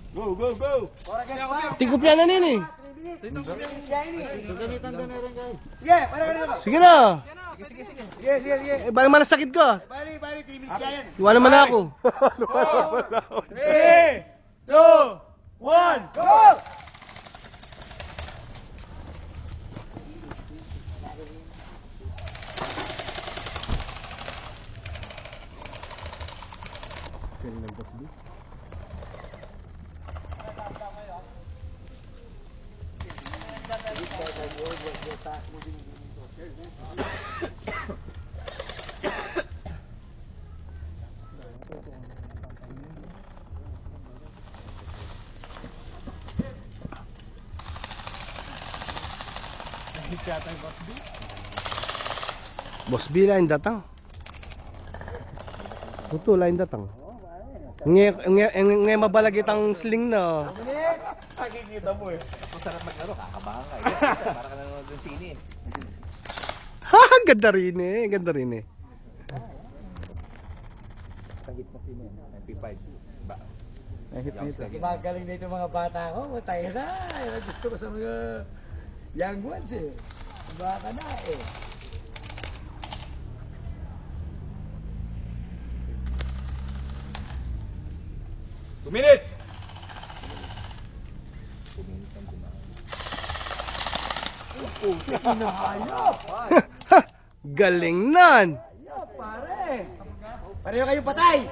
Go, go, go! Tingkop yan na nini. Sige, para ka na. Sige na. Sige. Eh, bali man ang sakit ko. Bali, 3 minutes yan. Iwan naman ako. 3, 2, 1, Go! Boss B lain datang. Betul lain datang. Nge mabalag itang sling na. Nakikita mo eh. Kung sarap maglaro, kakabahan ka. Para ka nanonood ng sine. Ha, ganda rin eh. Ganda rin eh. Sagit mo sine. MP5. Magaling na itong mga bata ko. Tayo na. Yan gusto ko sa mga young ones eh. Baka na eh. Two minutes! Ayop! Galing nan. Ayop, pare! Pareho kayo patay!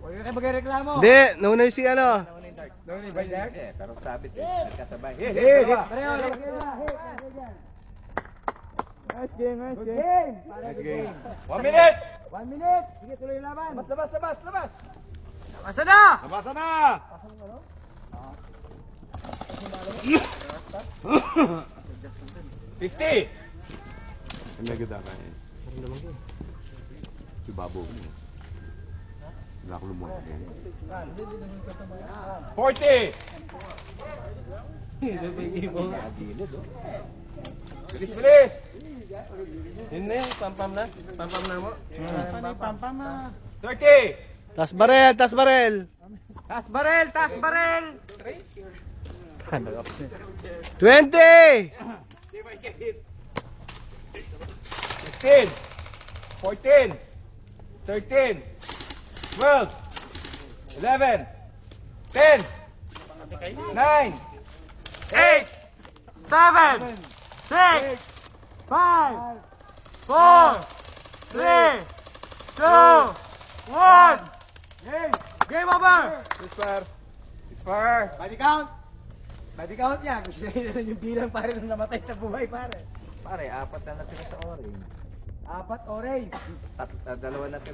Huwag kayo magreklamo. Hindi, nauna si ano. Nauna yung baydak? Pero sabit eh. Nagkasabay. Pareho. Nice game. Good game! Nice game. 1 minute! 1 minute! Sige, tuloy yung laban. Labas! Labasan na! Labasan na! 50! Nagada ka eh. Si Babo. Wala ko lumuha eh. 40! Bilis! Yun na yung pampam na. Pampam na mo. Pampam na. 30! Tas barel, tas barel. Tas barel! 20! 15! 14! 13! 12! 11! 10! 9! 8! 7, 6, 5, 4, 3, 2, 1. Game over! Ceasefire! Body count. Body count niya. Gusto niya na yung bilang pare nung namatay na buhay pare. Pare, 4 na natira sa orange. 4 orange. 2 natira